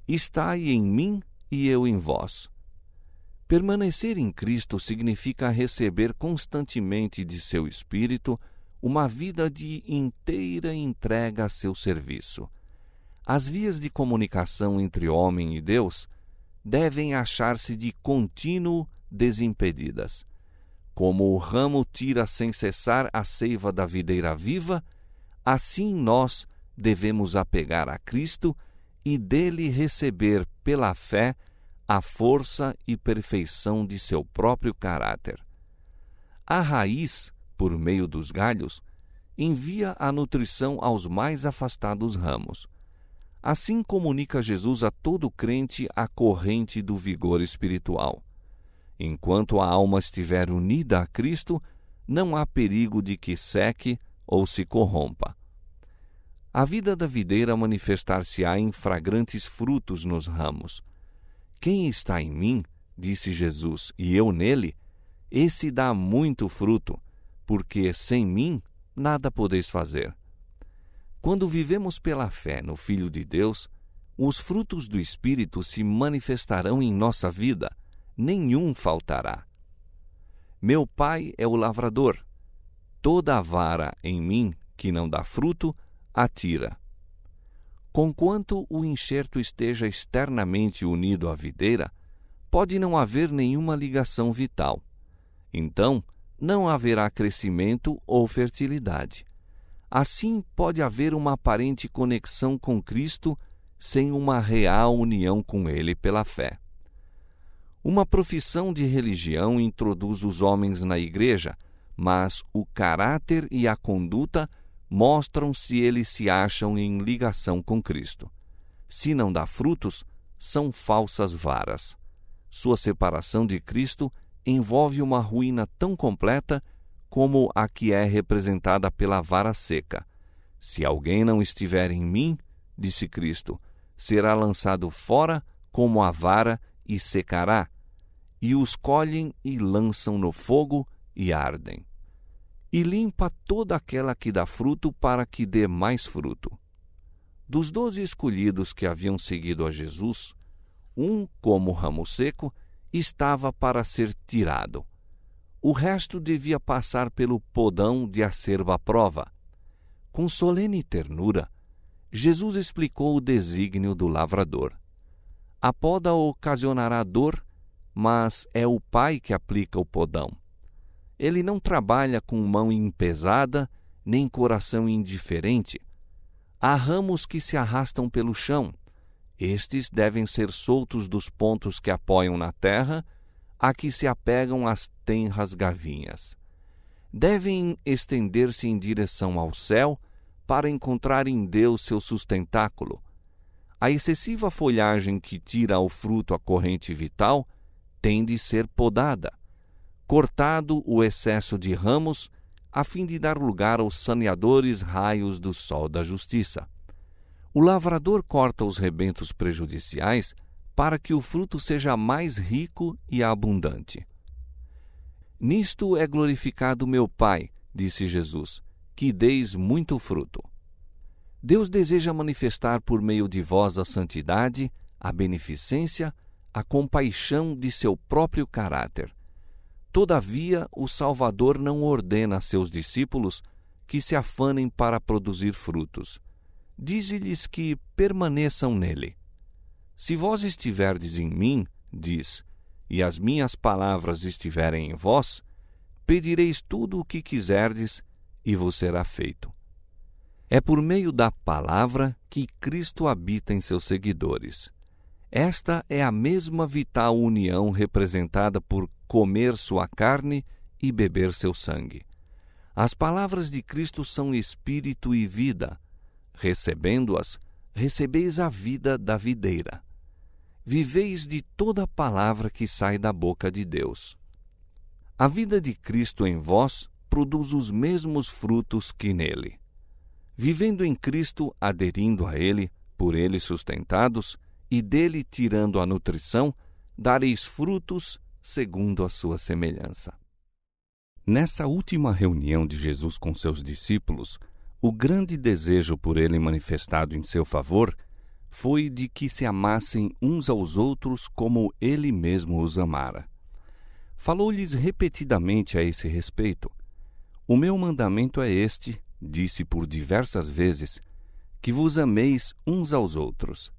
Estai em mim e eu em vós. Permanecer em Cristo significa receber constantemente de seu Espírito uma vida de inteira entrega a seu serviço. As vias de comunicação entre homem e Deus devem achar-se de contínuo desimpedidas. Como o ramo tira sem cessar a seiva da videira viva, assim nós devemos apegar a Cristo e dele receber pela fé a força e perfeição de seu próprio caráter. A raiz, por meio dos galhos, envia a nutrição aos mais afastados ramos. Assim comunica Jesus a todo crente a corrente do vigor espiritual. Enquanto a alma estiver unida a Cristo, não há perigo de que seque ou se corrompa. A vida da videira manifestar-se-á em fragrantes frutos nos ramos. Quem está em mim, disse Jesus, e eu nele, esse dá muito fruto, porque sem mim nada podeis fazer. Quando vivemos pela fé no Filho de Deus, os frutos do Espírito se manifestarão em nossa vida, nenhum faltará. Meu Pai é o lavrador. Toda a vara em mim que não dá fruto, atira. Conquanto o enxerto esteja externamente unido à videira, pode não haver nenhuma ligação vital. Então, não haverá crescimento ou fertilidade. Assim, pode haver uma aparente conexão com Cristo sem uma real união com Ele pela fé. Uma profissão de religião introduz os homens na igreja, mas o caráter e a conduta mostram se eles se acham em ligação com Cristo. Se não dá frutos, são falsas varas. Sua separação de Cristo envolve uma ruína tão completa como a que é representada pela vara seca. Se alguém não estiver em mim, disse Cristo, será lançado fora como a vara e secará, e os colhem e lançam no fogo e ardem. e limpa toda aquela que dá fruto para que dê mais fruto. Dos 12 escolhidos que haviam seguido a Jesus, um, como ramo seco, estava para ser tirado. O resto devia passar pelo podão de acerba à prova. Com solene ternura, Jesus explicou o desígnio do lavrador. A poda ocasionará dor, mas é o Pai que aplica o podão. Ele não trabalha com mão empesada, nem coração indiferente. Há ramos que se arrastam pelo chão. Estes devem ser soltos dos pontos que apoiam na terra, a que se apegam as tenras gavinhas. Devem estender-se em direção ao céu para encontrar em Deus seu sustentáculo. A excessiva folhagem que tira ao fruto a corrente vital tem de ser podada, cortado o excesso de ramos, a fim de dar lugar aos saneadores raios do sol da justiça. O lavrador corta os rebentos prejudiciais para que o fruto seja mais rico e abundante. Nisto é glorificado meu Pai, disse Jesus, que deis muito fruto. Deus deseja manifestar por meio de vós a santidade, a beneficência, a compaixão de seu próprio caráter. Todavia, o Salvador não ordena a seus discípulos que se afanem para produzir frutos. Dize-lhes que permaneçam nele. Se vós estiverdes em mim, diz, e as minhas palavras estiverem em vós, pedireis tudo o que quiserdes e vos será feito. É por meio da palavra que Cristo habita em seus seguidores. Esta é a mesma vital união representada por comer sua carne e beber seu sangue. As palavras de Cristo são espírito e vida. Recebendo-as, recebeis a vida da videira. Viveis de toda palavra que sai da boca de Deus. A vida de Cristo em vós produz os mesmos frutos que nele. Vivendo em Cristo, aderindo a Ele, por Ele sustentados, e dele tirando a nutrição, dareis frutos segundo a sua semelhança. Nessa última reunião de Jesus com seus discípulos, o grande desejo por ele manifestado em seu favor foi de que se amassem uns aos outros como ele mesmo os amara. Falou-lhes repetidamente a esse respeito. O meu mandamento é este, disse por diversas vezes, que vos ameis uns aos outros.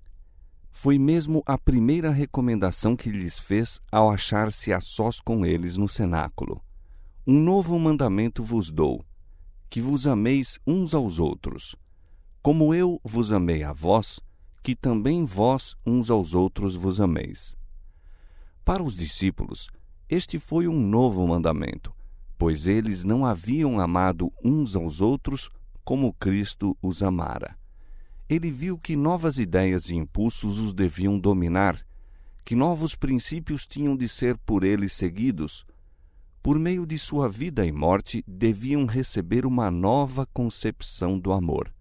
Foi mesmo a primeira recomendação que lhes fez ao achar-se a sós com eles no cenáculo. Um novo mandamento vos dou, que vos ameis uns aos outros. Como eu vos amei a vós, que também vós uns aos outros vos ameis. Para os discípulos, este foi um novo mandamento, pois eles não haviam amado uns aos outros como Cristo os amara. Ele viu que novas ideias e impulsos os deviam dominar, que novos princípios tinham de ser por eles seguidos. Por meio de sua vida e morte, deviam receber uma nova concepção do amor.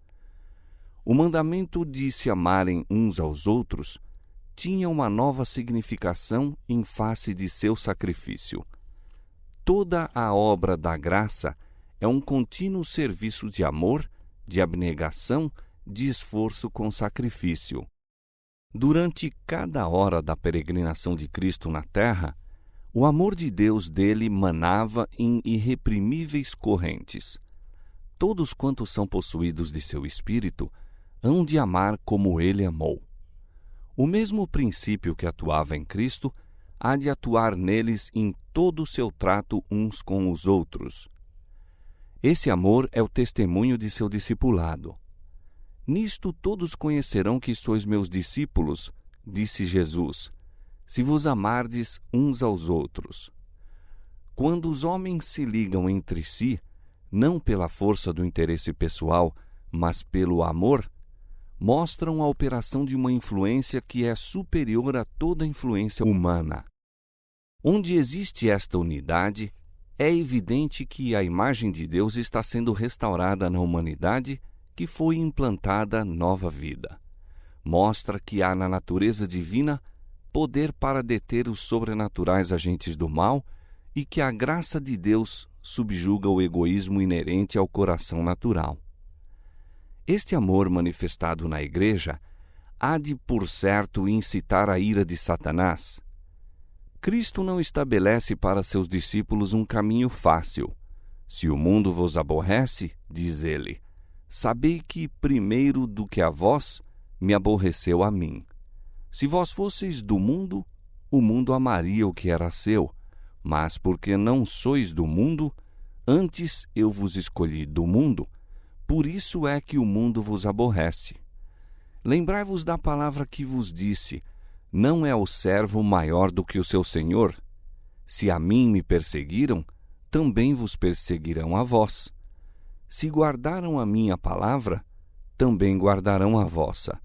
O mandamento de se amarem uns aos outros tinha uma nova significação em face de seu sacrifício. Toda a obra da graça é um contínuo serviço de amor, de abnegação, de esforço com sacrifício. Durante cada hora da peregrinação de Cristo na terra, o amor de Deus dele manava em irreprimíveis correntes. Todos quantos são possuídos de seu espírito hão de amar como ele amou. O mesmo princípio que atuava em Cristo há de atuar neles em todo o seu trato uns com os outros. Esse amor é o testemunho de seu discipulado. Nisto todos conhecerão que sois meus discípulos, disse Jesus, se vos amardes uns aos outros. Quando os homens se ligam entre si, não pela força do interesse pessoal, mas pelo amor, mostram a operação de uma influência que é superior a toda influência humana. Onde existe esta unidade, é evidente que a imagem de Deus está sendo restaurada na humanidade, que foi implantada nova vida. Mostra que há na natureza divina poder para deter os sobrenaturais agentes do mal e que a graça de Deus subjuga o egoísmo inerente ao coração natural. Este amor manifestado na Igreja há de, por certo, incitar a ira de Satanás. Cristo não estabelece para seus discípulos um caminho fácil. Se o mundo vos aborrece, diz ele, sabei que primeiro do que a vós me aborreceu a mim. Se vós fosseis do mundo, o mundo amaria o que era seu, mas porque não sois do mundo, antes eu vos escolhi do mundo, por isso é que o mundo vos aborrece. Lembrai-vos da palavra que vos disse, não é o servo maior do que o seu senhor? Se a mim me perseguiram, também vos perseguirão a vós. Se guardaram a minha palavra, também guardarão a vossa.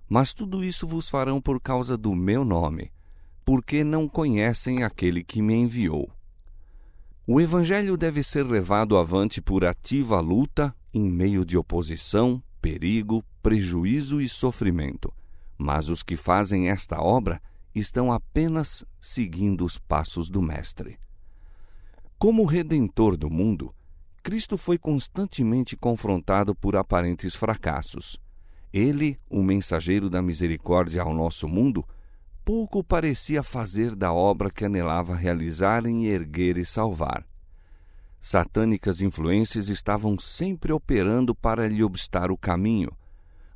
Mas tudo isso vos farão por causa do meu nome, porque não conhecem aquele que me enviou. O Evangelho deve ser levado avante por ativa luta, em meio de oposição, perigo, prejuízo e sofrimento. Mas os que fazem esta obra estão apenas seguindo os passos do Mestre. Como Redentor do mundo, Cristo foi constantemente confrontado por aparentes fracassos. Ele, o mensageiro da misericórdia ao nosso mundo, pouco parecia fazer da obra que anelava realizar em erguer e salvar. Satânicas influências estavam sempre operando para lhe obstar o caminho,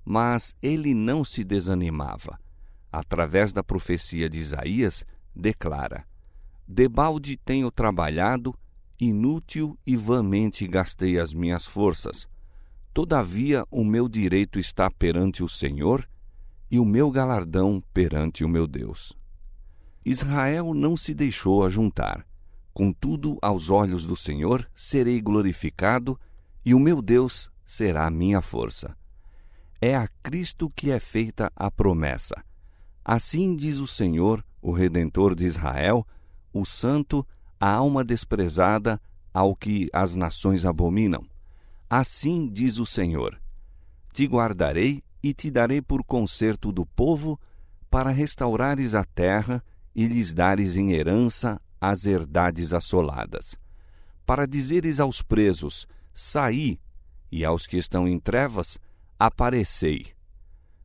mas ele não se desanimava. Através da profecia de Isaías, declara: debalde tenho trabalhado, inútil e vãmente gastei as minhas forças. Todavia o meu direito está perante o Senhor e o meu galardão perante o meu Deus. Israel não se deixou ajuntar. Contudo, aos olhos do Senhor serei glorificado e o meu Deus será a minha força. É a Cristo que é feita a promessa. Assim diz o Senhor, o Redentor de Israel, o Santo, a alma desprezada, ao que as nações abominam. Assim diz o Senhor: te guardarei e te darei por conserto do povo, para restaurares a terra e lhes dares em herança as herdades assoladas. Para dizeres aos presos: saí, e aos que estão em trevas: aparecei.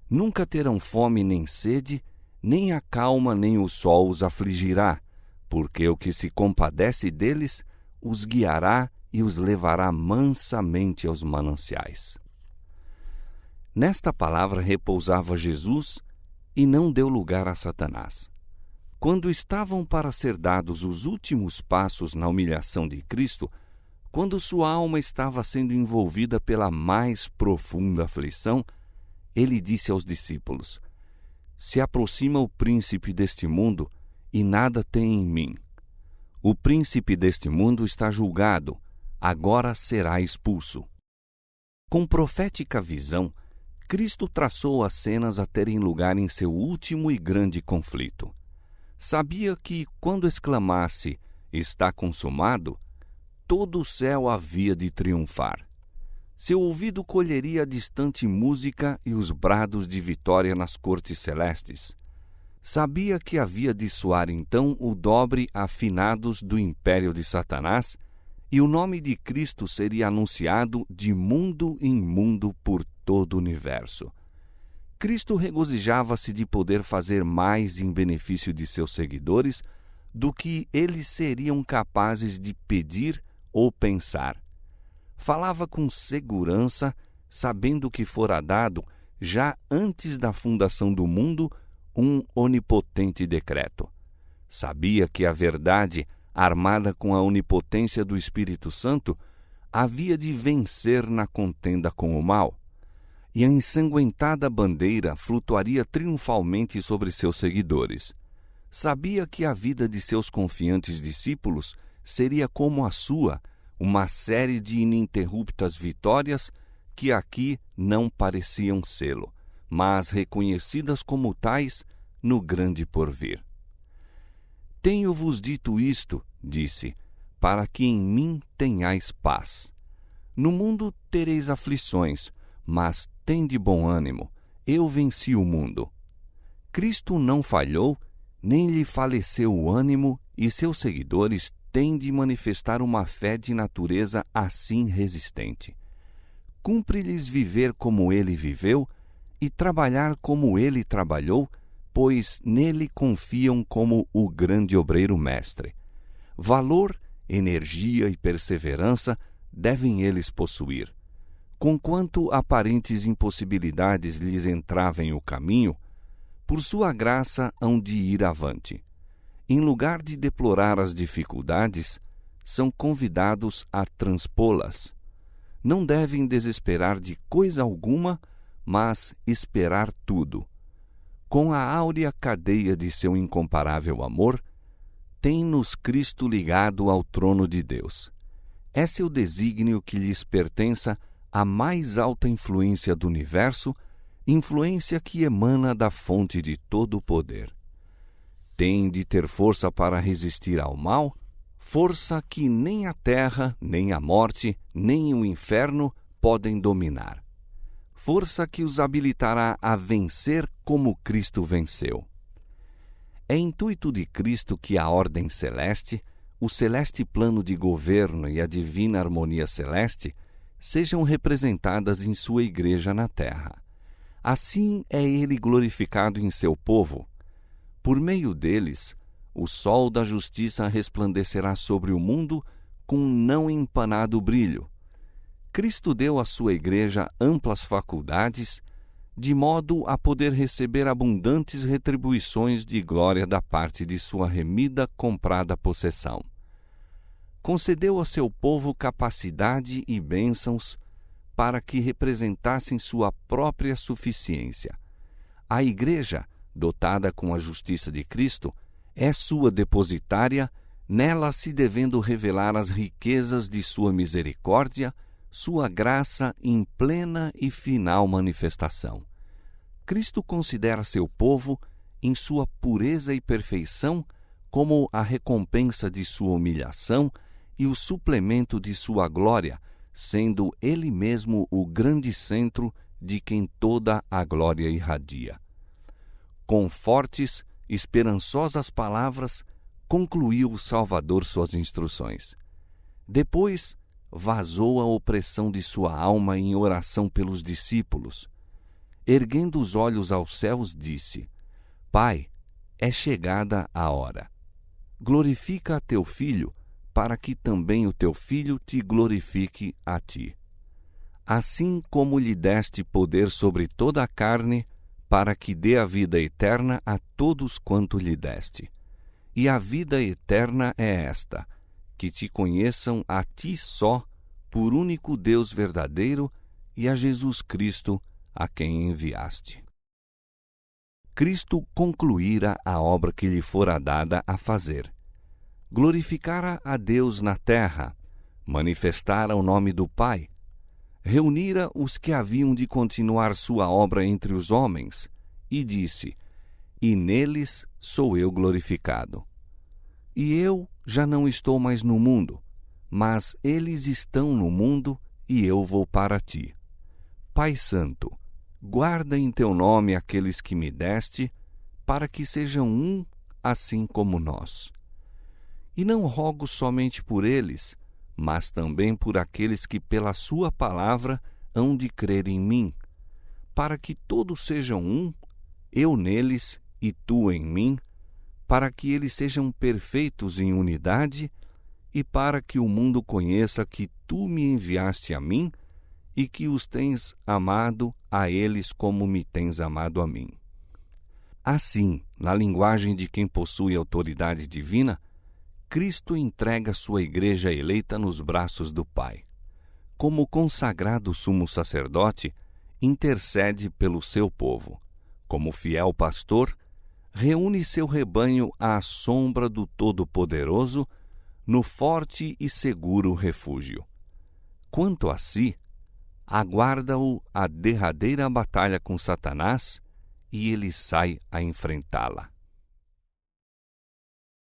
Nunca terão fome nem sede, nem a calma nem o sol os afligirá, porque o que se compadece deles os guiará e os levará mansamente aos mananciais. Nesta palavra repousava Jesus e não deu lugar a Satanás. Quando estavam para ser dados os últimos passos na humilhação de Cristo, quando sua alma estava sendo envolvida pela mais profunda aflição, ele disse aos discípulos: se aproxima o príncipe deste mundo e nada tem em mim. O príncipe deste mundo está julgado, agora será expulso. Com profética visão, Cristo traçou as cenas a terem lugar em seu último e grande conflito. Sabia que, quando exclamasse, está consumado, todo o céu havia de triunfar. Seu ouvido colheria a distante música e os brados de vitória nas cortes celestes. Sabia que havia de soar então o dobre afinados do império de Satanás, e o nome de Cristo seria anunciado de mundo em mundo por todo o universo. Cristo regozijava-se de poder fazer mais em benefício de seus seguidores do que eles seriam capazes de pedir ou pensar. Falava com segurança, sabendo que fora dado, já antes da fundação do mundo, um onipotente decreto. Sabia que a verdade, armada com a onipotência do Espírito Santo, havia de vencer na contenda com o mal, e a ensanguentada bandeira flutuaria triunfalmente sobre seus seguidores. Sabia que a vida de seus confiantes discípulos seria como a sua, uma série de ininterruptas vitórias que aqui não pareciam sê-lo, mas reconhecidas como tais no grande porvir. Tenho-vos dito isto, disse, para que em mim tenhais paz. No mundo tereis aflições, mas tende bom ânimo, eu venci o mundo. Cristo não falhou, nem lhe faleceu o ânimo, e seus seguidores têm de manifestar uma fé de natureza assim resistente. Cumpre-lhes viver como ele viveu e trabalhar como ele trabalhou, pois nele confiam como o grande obreiro mestre. Valor, energia e perseverança devem eles possuir. Conquanto aparentes impossibilidades lhes entravem o caminho, por sua graça hão de ir avante. Em lugar de deplorar as dificuldades, são convidados a transpô-las. Não devem desesperar de coisa alguma, mas esperar tudo. Com a áurea cadeia de seu incomparável amor, tem-nos Cristo ligado ao trono de Deus. É seu desígnio que lhes pertença a mais alta influência do universo, influência que emana da fonte de todo o poder. Têm de ter força para resistir ao mal, força que nem a terra, nem a morte, nem o inferno podem dominar. Força que os habilitará a vencer como Cristo venceu. É intuito de Cristo que a ordem celeste, o celeste plano de governo e a divina harmonia celeste sejam representadas em sua igreja na terra. Assim é ele glorificado em seu povo. Por meio deles, o sol da justiça resplandecerá sobre o mundo com um não empanado brilho. Cristo deu à sua igreja amplas faculdades, de modo a poder receber abundantes retribuições de glória da parte de sua remida, comprada possessão. Concedeu a seu povo capacidade e bênçãos para que representassem sua própria suficiência. A igreja, dotada com a justiça de Cristo, é sua depositária, nela se devendo revelar as riquezas de sua misericórdia, sua graça em plena e final manifestação. Cristo considera seu povo, em sua pureza e perfeição, como a recompensa de sua humilhação e o suplemento de sua glória, sendo ele mesmo o grande centro de quem toda a glória irradia. Com fortes, esperançosas palavras, concluiu o Salvador suas instruções. Depois, vazou a opressão de sua alma em oração pelos discípulos. Erguendo os olhos aos céus, disse: Pai, é chegada a hora. Glorifica a teu Filho, para que também o teu Filho te glorifique a ti. Assim como lhe deste poder sobre toda a carne, para que dê a vida eterna a todos quanto lhe deste. E a vida eterna é esta: que te conheçam a ti só, por único Deus verdadeiro, e a Jesus Cristo, a quem enviaste. Cristo concluíra a obra que lhe fora dada a fazer. Glorificara a Deus na terra, manifestara o nome do Pai, reunira os que haviam de continuar sua obra entre os homens, e disse: E neles sou eu glorificado. E eu já não estou mais no mundo, mas eles estão no mundo, e eu vou para ti. Pai Santo, guarda em teu nome aqueles que me deste, para que sejam um, assim como nós. E não rogo somente por eles, mas também por aqueles que pela sua palavra hão de crer em mim, para que todos sejam um, eu neles e tu em mim, para que eles sejam perfeitos em unidade e para que o mundo conheça que tu me enviaste a mim e que os tens amado a eles como me tens amado a mim. Assim, na linguagem de quem possui autoridade divina, Cristo entrega sua igreja eleita nos braços do Pai. Como consagrado sumo sacerdote, intercede pelo seu povo. Como fiel pastor, reúne seu rebanho à sombra do Todo-Poderoso, no forte e seguro refúgio. Quanto a si, aguarda-o a derradeira batalha com Satanás, e ele sai a enfrentá-la.